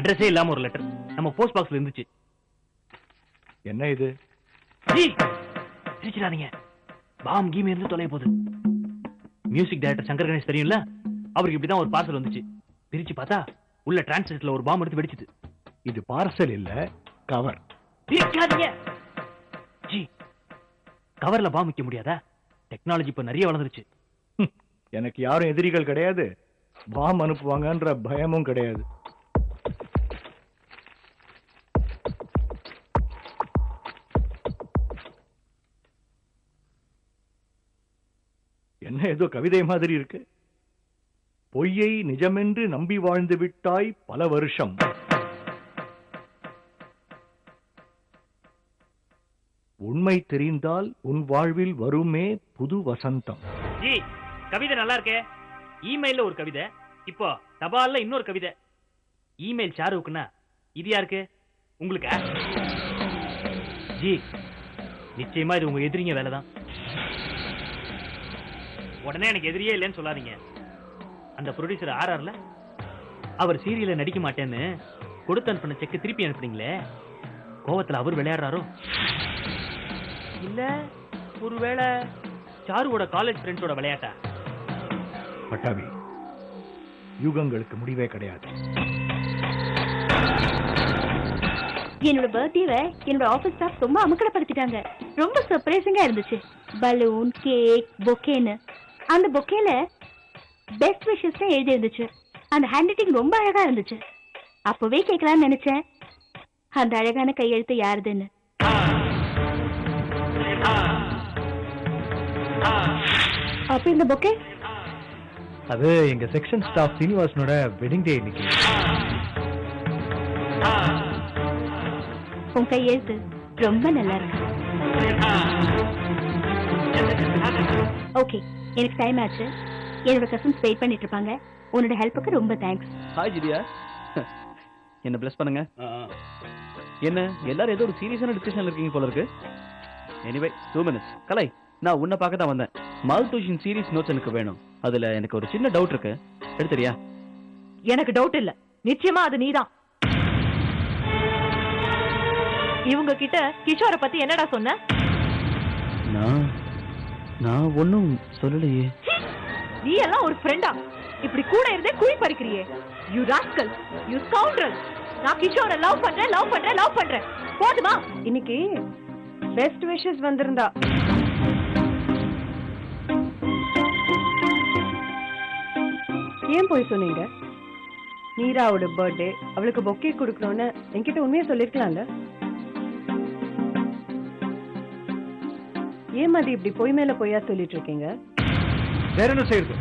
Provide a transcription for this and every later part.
அட்ரஸே இல்லாம ஒரு லெட்டர் நம்ம போஸ்ட் பாக்ஸ்ல இருந்துச்சு. என்ன இது? சிரிச்சிடாதீங்க, பாம் கீம் இருந்து தொலைய போகுது. மியூசிக் டைரக்டர் சங்கர் கணேஷ் தெரியும்ல, அவருக்கு இப்படிதான் ஒரு பார்சல் வந்துச்சு. பிரிச்சு பார்த்தா உள்ள டிரான்ஸ்லேட்டர்ல ஒரு பாம் எடுத்து வெடிச்சுது. இது பார்சல் இல்ல, கவர். ஜி, கவர்ல பாம் வைக்க முடியாதா? டெக்னாலஜி இப்ப நிறைய வளர்ந்துருச்சு. எனக்கு யாரும் எதிரிகள் கிடையாது, பாம் அனுப்புவாங்கன்ற பயமும் கிடையாது. என்ன ஏதோ கவிதை மாதிரி இருக்கு. பொய்யை நிஜமென்று நம்பி வாழ்ந்து விட்டாய் பல வருஷம். உண்மை தெரிந்தால் உன் வாழ்வில் வருமே புது வசந்தம். ஜி, கவிதை நல்லா இருக்கே. இமெயில்ல ஒரு கவிதை, இப்போ தபால்ல இன்னொரு கவிதை. இமெயில் சாருக்குன்னா இது யாருக்கு? உங்களுக்கு. ஜி, நிச்சயமா இது உங்க எதிரிங்க வேலைதான். உடனே எனக்கு எதிரியே இல்லைன்னு சொல்லாதீங்க. அந்த ப்ரொடியூசர் ஆர்ஆர்ல அவர் சீரியல்ல நடிக்க மாட்டேன்னு கொடுத்து அனுப்பின செக் திருப்பி அனுப்புனீங்களே, கோவத்துல அவர் விளையாடுறாரோ இல்ல ஒருவேளை சாருவோட காலேஜ் ஃப்ரெண்ட்ஸோட விளையாட்டா? பட்டாபி, யுகங்களுக்கு முடிவே கிடையாது. என்னோட பர்த்டேவை என்னோட ஆபீஸ் ஸ்டாஃப் ரொம்ப அமக்கலப்படுத்திட்டாங்க. ரொம்ப சர்ப்ரைசிங்கா இருந்துச்சு. பலூன், கேக், பொக்கேன்னு. அந்த பொக்கேல பெஸ்ட் விஷஸ் எழுதி இருந்துச்சு. அந்த ஹேண்ட் ரைட்டிங் ரொம்ப அழகா இருந்துச்சு. அப்பவே கேட்கலாம்னு நினைச்சேன், அந்த அழகான கையெழுத்து யாருதுன்னு. அப்ப இந்த பொக்கே அது எங்க செக்ஷன் ஸ்டாஃப் சீனிவாசனோட வெட்டிங் டே இன்னைக்கு. உன் கையெழுத்து ரொம்ப நல்லா இருக்கு. ஓகே, எனக்கு டைம் ஆச்சு. என்னோட கசின்ஸ் வெயிட் பண்ணிட்டு இருப்பாங்க. உன்னோட ஹெல்ப்புக்கு ரொம்ப தேங்க்ஸ். ஹாய் ஜிடியா, என்ன பிளஸ் பண்ணுங்க. என்ன எல்லாரும் ஏதோ ஒரு சீரியஸான டிஸ்கஷன்ல இருக்கீங்க போல இருக்கு. Anyway 2 minutes. கலை, நான் உன்னை பார்க்க தான் வந்தேன். மால்தூஷன் சீரிஸ் நோட்ஸ் எனக்கு வேணும். அதுல எனக்கு ஒரு சின்ன டவுட் இருக்கு, எடுத்துறியா? எனக்கு டவுட் இல்ல, நிச்சயமா அது நீதான். இவங்க கிட்ட கிஷோரை பத்தி என்னடா சொன்ன? நான் ஒன்னும் சொல்லலையே. நீ எல்லாம் ஒரு ஃப்ரெண்டா? இப்படி கூட இருந்தே குழி பறிக்கிறியே. You rascal, you scoundrel. நான் கிஷோரை லவ் பண்றேன். போதுமா? இன்னைக்கு பெஸ்ட் விஷஸ் வந்திருந்தா. ஏன் போய் சொன்னீங்க? மீராவோட பர்த்டே, அவளுக்கு பொக்கே கொடுக்கணும்னு என்கிட்ட உண்மையா சொல்லிருக்கலாம்ல. ஏன் மாதிரி இப்படி பொய் மேல பொய்யா சொல்லிட்டு இருக்கீங்க? வேற என்ன செய்யுது?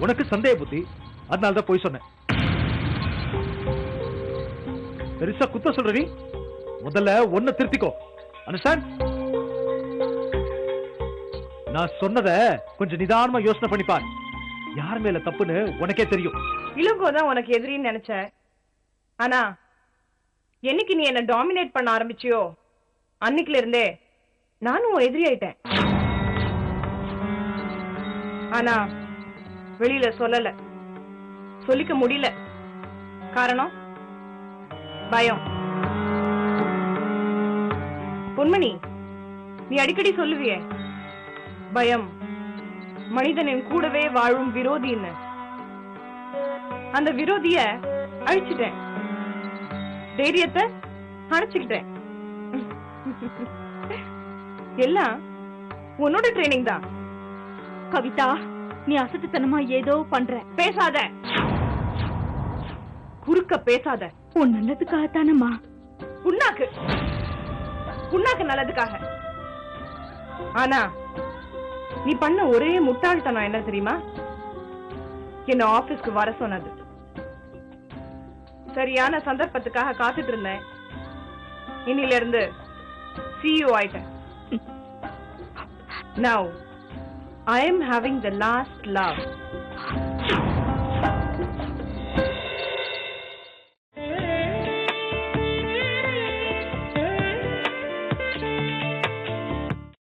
உனக்கு சந்தேக புத்தி, அதனாலதான் போய் சொன்னேன். பெருசா குத்த சொல்ற நீ. முதல்ல ஒன்ன திருத்திக்கோ. அண்டர்ஸ்டாண்ட்? நான் சொன்னத கொஞ்சம் நிதானமா யோசனை பண்ணிப்பார். யார் மேல தப்புன்னு உனக்கே தெரியும். இளங்கோதான் உனக்கு எதிரின்னு நினைச்ச. ஆனா என்னைக்கு நீ என்ன டாமினேட் பண்ண ஆரம்பிச்சியோ அன்னைக்குல இருந்தே நானும் எதிரி ஆயிட்டேன். ஆனா வெளியில சொல்லல, சொல்லிக்க முடியல. காரணம் பயம். பொன்மணி, நீ அடிக்கடி சொல்லுவியே, பயம் மனிதனின் கூடவே வாழும் விரோதின்னு. அந்த விரோதிய அழிச்சிட்டேன், தைரியத்தை அணைச்சுக்கிட்டேன். எல்லாம் உன்னோட ட்ரைனிங் தான். கவிதா, நீ அசட்டுத்தனமா ஏதோ பண்ற. பேசாத, குறுக்க பேசாத. உன் நல்லதுக்காகத்தானம்மா. புண்ணாக்கு நல்லதுக்காக. ஆனா நீ பண்ண ஒரே முட்டாள்தனம் என்ன தெரியுமா? என்ன ஆபீஸ்க்கு வர சொன்னது. சரியான சந்தர்ப்பத்துக்காக காத்துட்டு இருந்தேன். இன்னில இருந்து CEO ஆயிட்டேன். Now I am having the last love.